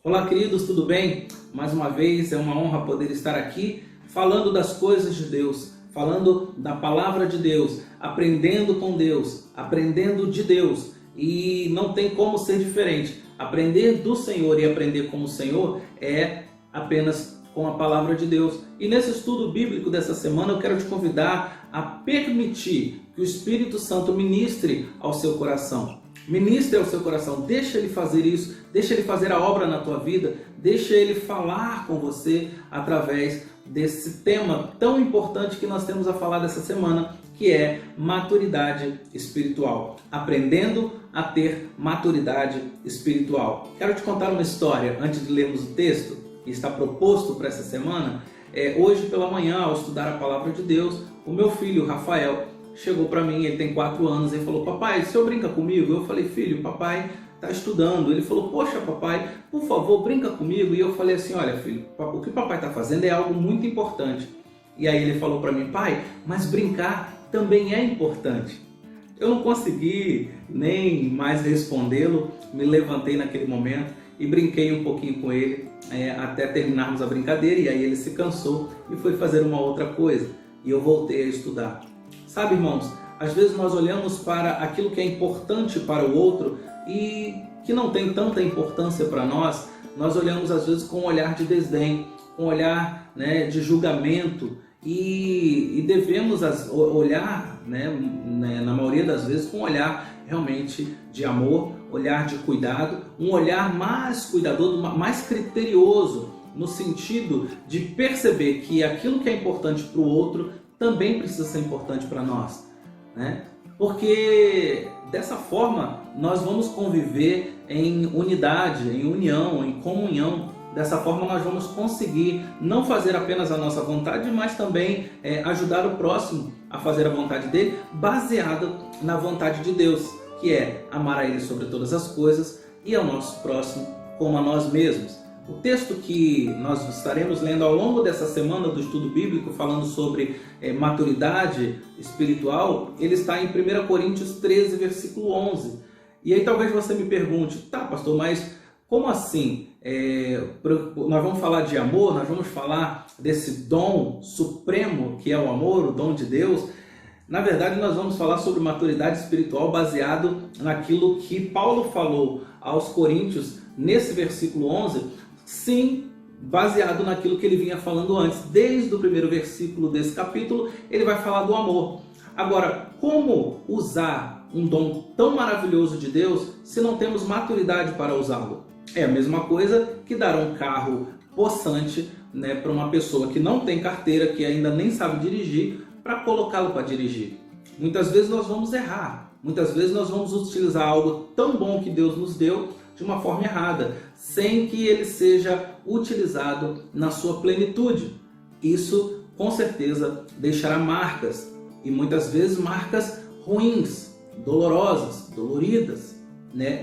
Olá, queridos, tudo bem? Mais uma vez é uma honra poder estar aqui falando das coisas de Deus, falando da palavra de Deus, aprendendo com Deus, aprendendo de Deus. E não tem como ser diferente. Aprender do Senhor e aprender com o Senhor é apenas com a palavra de Deus. E nesse estudo bíblico dessa semana eu quero te convidar a permitir que o Espírito Santo ministre ao seu coração. Ministre ao seu coração, deixa Ele fazer isso, deixa Ele fazer a obra na tua vida, deixa Ele falar com você através desse tema tão importante que nós temos a falar dessa semana, que é maturidade espiritual. Aprendendo a ter maturidade espiritual. Quero te contar uma história antes de lermos o texto que está proposto para essa semana. Hoje pela manhã, ao estudar a palavra de Deus, o meu filho Rafael chegou para mim, ele tem 4 anos, e falou: papai, o senhor brinca comigo? Eu falei: filho, papai está estudando. Ele falou: poxa papai, por favor, brinca comigo. E eu falei assim: olha filho, o que o papai está fazendo é algo muito importante. E aí ele falou para mim: pai, mas brincar também é importante. Eu não consegui nem mais respondê-lo, me levantei naquele momento e brinquei um pouquinho com ele até terminarmos a brincadeira, e aí ele se cansou e foi fazer uma outra coisa, e eu voltei a estudar. Sabe, irmãos, às vezes nós olhamos para aquilo que é importante para o outro e que não tem tanta importância para nós, nós olhamos às vezes com um olhar de desdém, com um olhar de julgamento, e devemos olhar, na maioria das vezes, com um olhar realmente de amor, olhar de cuidado, um olhar mais cuidadoso, mais criterioso, no sentido de perceber que aquilo que é importante para o outro também precisa ser importante para nós, Porque dessa forma nós vamos conviver em unidade, em união, em comunhão. Dessa forma nós vamos conseguir não fazer apenas a nossa vontade, mas também ajudar o próximo a fazer a vontade dele, baseado na vontade de Deus, que é amar a Ele sobre todas as coisas e ao nosso próximo como a nós mesmos. O texto que nós estaremos lendo ao longo dessa semana do estudo bíblico, falando sobre maturidade espiritual, ele está em 1 Coríntios 13, versículo 11. E aí talvez você me pergunte: tá, pastor, mas como assim? Nós vamos falar de amor, nós vamos falar desse dom supremo que é o amor, o dom de Deus. Na verdade, nós vamos falar sobre maturidade espiritual baseado naquilo que Paulo falou aos Coríntios nesse versículo 11, sim, baseado naquilo que ele vinha falando antes. Desde o primeiro versículo desse capítulo, ele vai falar do amor. Agora, como usar um dom tão maravilhoso de Deus se não temos maturidade para usá-lo? É a mesma coisa que dar um carro possante para uma pessoa que não tem carteira, que ainda nem sabe dirigir, para colocá-lo para dirigir. Muitas vezes nós vamos errar, muitas vezes nós vamos utilizar algo tão bom que Deus nos deu de uma forma errada, sem que ele seja utilizado na sua plenitude. Isso, com certeza, deixará marcas, e muitas vezes marcas ruins, dolorosas, doloridas,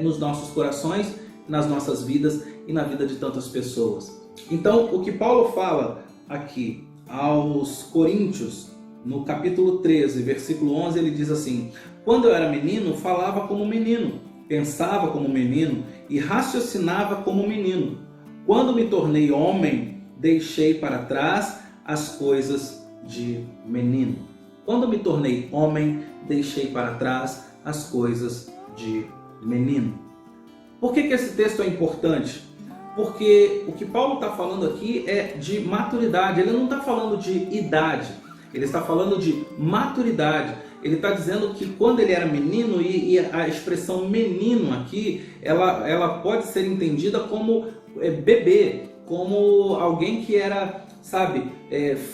nos nossos corações, nas nossas vidas e na vida de tantas pessoas. Então, o que Paulo fala aqui aos Coríntios, no capítulo 13, versículo 11, ele diz assim: quando eu era menino, falava como menino, pensava como menino e raciocinava como menino. Quando me tornei homem, deixei para trás as coisas de menino. Quando me tornei homem, deixei para trás as coisas de menino. Por que esse texto é importante? Porque o que Paulo está falando aqui é de maturidade. Ele não está falando de idade, ele está falando de maturidade. Ele está dizendo que quando ele era menino, e a expressão menino aqui, ela pode ser entendida como bebê, como alguém que era,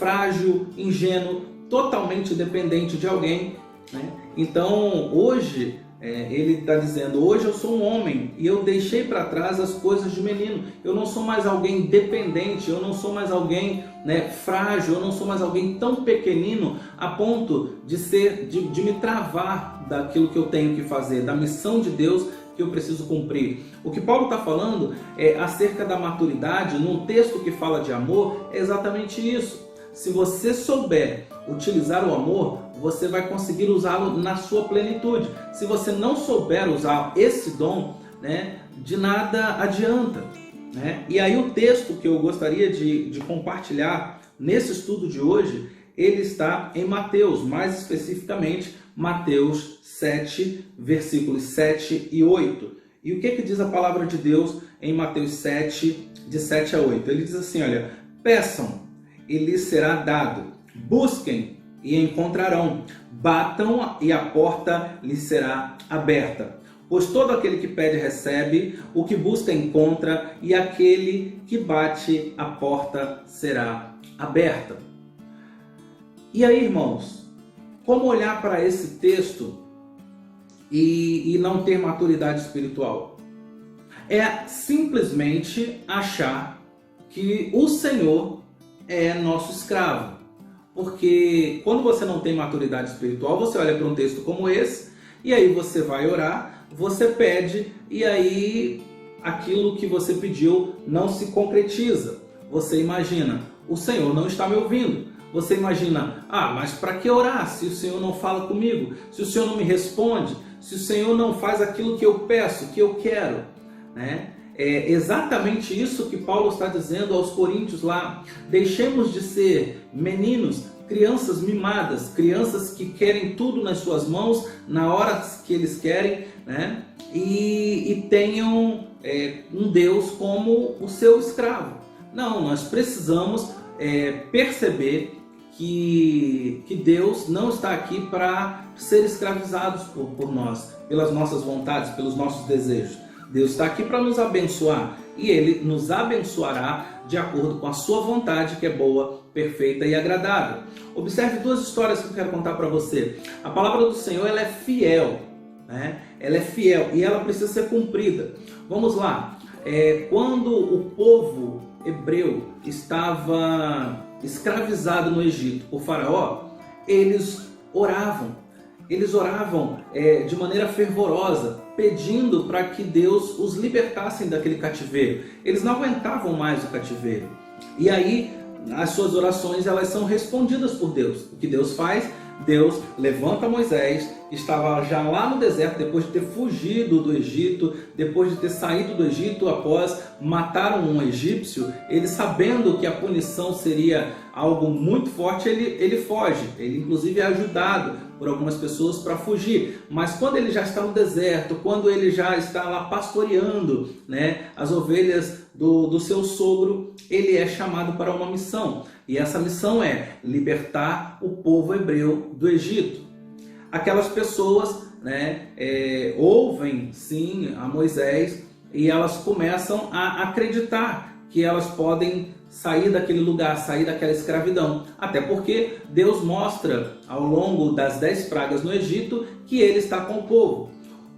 frágil, ingênuo, totalmente dependente de alguém. Então, hoje, ele está dizendo: hoje eu sou um homem e eu deixei para trás as coisas de menino. Eu não sou mais alguém dependente, eu não sou mais alguém frágil, eu não sou mais alguém tão pequenino a ponto de me travar daquilo que eu tenho que fazer, da missão de Deus que eu preciso cumprir. O que Paulo está falando acerca da maturidade, num texto que fala de amor, é exatamente isso. Se você souber utilizar o amor, você vai conseguir usá-lo na sua plenitude. Se você não souber usar esse dom, de nada adianta. né? E aí o texto que eu gostaria de compartilhar nesse estudo de hoje, ele está em Mateus, mais especificamente Mateus 7, versículos 7 e 8. E o que diz a palavra de Deus em Mateus 7, de 7 a 8? Ele diz assim, olha, peçam e lhes será dado, busquem e encontrarão, batam e a porta lhes será aberta. Pois todo aquele que pede recebe, o que busca encontra, e aquele que bate a porta será aberta. E aí, irmãos, como olhar para esse texto e não ter maturidade espiritual? É simplesmente achar que o Senhor é nosso escravo. Porque quando você não tem maturidade espiritual, você olha para um texto como esse, e aí você vai orar, você pede, e aí aquilo que você pediu não se concretiza. Você imagina, o Senhor não está me ouvindo. Você imagina, mas para que orar se o Senhor não fala comigo? Se o Senhor não me responde? Se o Senhor não faz aquilo que eu peço, que eu quero? Né? É exatamente isso que Paulo está dizendo aos coríntios lá. Deixemos de ser meninos, crianças mimadas, crianças que querem tudo nas suas mãos, na hora que eles querem, né? E tenham um Deus como o seu escravo. Não, nós precisamos perceber que Deus não está aqui para ser escravizados por nós, pelas nossas vontades, pelos nossos desejos. Deus está aqui para nos abençoar, e Ele nos abençoará de acordo com a sua vontade, que é boa, perfeita e agradável. Observe duas histórias que eu quero contar para você. A palavra do Senhor, ela é fiel, né? Ela é fiel e ela precisa ser cumprida. Vamos lá. Quando o povo hebreu estava escravizado no Egito por Faraó, eles oravam de maneira fervorosa, pedindo para que Deus os libertasse daquele cativeiro. Eles não aguentavam mais o cativeiro. E aí, as suas orações, elas são respondidas por Deus. O que Deus faz? Deus levanta Moisés, que estava já lá no deserto, depois de ter fugido do Egito, depois de ter saído do Egito após matar um egípcio. Ele, sabendo que a punição seria algo muito forte, ele foge. Ele inclusive é ajudado por algumas pessoas para fugir. Mas quando ele já está no deserto, quando ele já está lá pastoreando, né, as ovelhas do seu sogro, ele é chamado para uma missão. E essa missão é libertar o povo hebreu do Egito. Aquelas pessoas, né, ouvem sim a Moisés e elas começam a acreditar que elas podem sair daquele lugar, sair daquela escravidão. Até porque Deus mostra ao longo das 10 pragas no Egito que Ele está com o povo.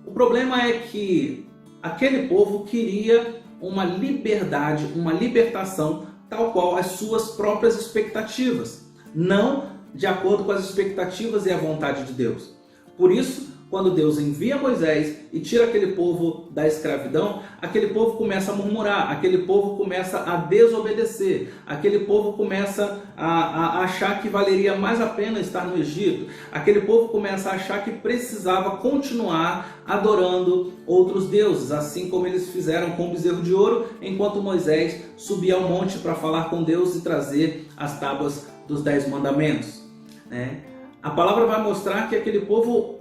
O problema é que aquele povo queria uma liberdade, uma libertação tal qual as suas próprias expectativas, não de acordo com as expectativas e a vontade de Deus. Por isso, quando Deus envia Moisés e tira aquele povo da escravidão, aquele povo começa a murmurar, aquele povo começa a desobedecer, aquele povo começa a achar que valeria mais a pena estar no Egito, aquele povo começa a achar que precisava continuar adorando outros deuses, assim como eles fizeram com o bezerro de ouro, enquanto Moisés subia ao monte para falar com Deus e trazer as tábuas dos 10 mandamentos, né? A palavra vai mostrar que aquele povo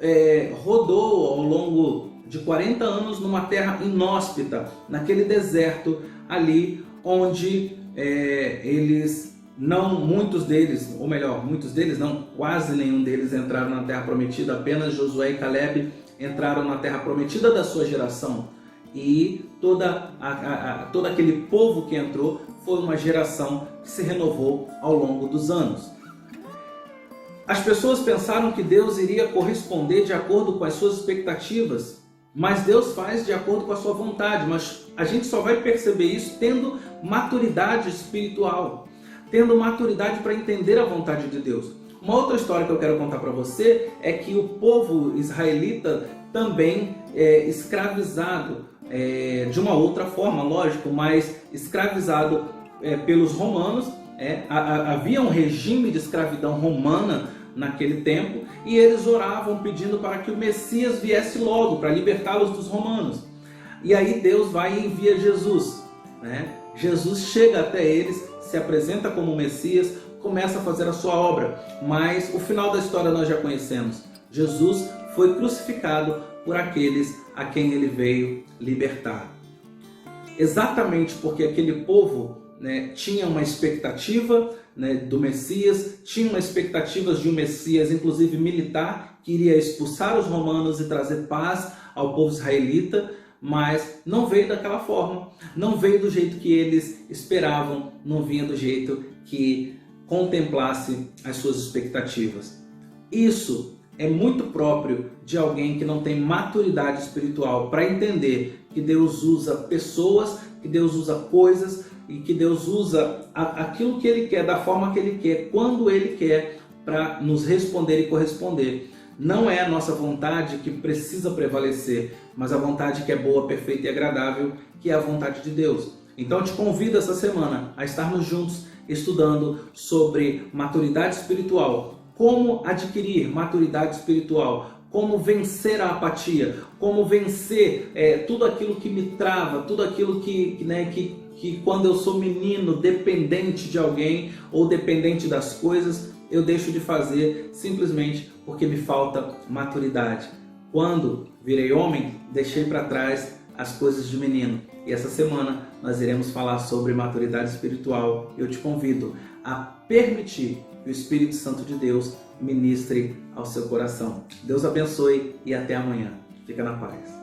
rodou ao longo de 40 anos numa terra inóspita, naquele deserto ali onde muitos deles não, quase nenhum deles entraram na terra prometida, apenas Josué e Caleb entraram na terra prometida da sua geração. E todo aquele povo que entrou foi uma geração que se renovou ao longo dos anos. As pessoas pensaram que Deus iria corresponder de acordo com as suas expectativas, mas Deus faz de acordo com a sua vontade. Mas a gente só vai perceber isso tendo maturidade espiritual, tendo maturidade para entender a vontade de Deus. Uma outra história que eu quero contar para você é que o povo israelita também é escravizado, de uma outra forma, lógico, mas escravizado pelos romanos. Havia um regime de escravidão romana naquele tempo, e eles oravam pedindo para que o Messias viesse logo, para libertá-los dos romanos. E aí Deus vai e envia Jesus. né? Jesus chega até eles, se apresenta como Messias, começa a fazer a sua obra, mas o final da história nós já conhecemos. Jesus foi crucificado por aqueles a quem ele veio libertar. Exatamente porque aquele povo, né, tinha uma expectativa, né, do Messias, tinha uma expectativa de um Messias, inclusive militar, que iria expulsar os romanos e trazer paz ao povo israelita, mas não veio daquela forma, não veio do jeito que eles esperavam, não vinha do jeito que contemplasse as suas expectativas. Isso é muito próprio de alguém que não tem maturidade espiritual para entender que Deus usa pessoas, que Deus usa coisas e que Deus usa aquilo que Ele quer, da forma que Ele quer, quando Ele quer, para nos responder e corresponder. Não é a nossa vontade que precisa prevalecer, mas a vontade que é boa, perfeita e agradável, que é a vontade de Deus. Então eu te convido essa semana a estarmos juntos estudando sobre maturidade espiritual, como adquirir maturidade espiritual, como vencer a apatia, como vencer tudo aquilo que me trava, tudo aquilo que quando eu sou menino, dependente de alguém ou dependente das coisas, eu deixo de fazer simplesmente porque me falta maturidade. Quando virei homem, deixei para trás as coisas de menino. E essa semana nós iremos falar sobre maturidade espiritual. Eu te convido a permitir que o Espírito Santo de Deus ministre ao seu coração. Deus abençoe e até amanhã. Fica na paz.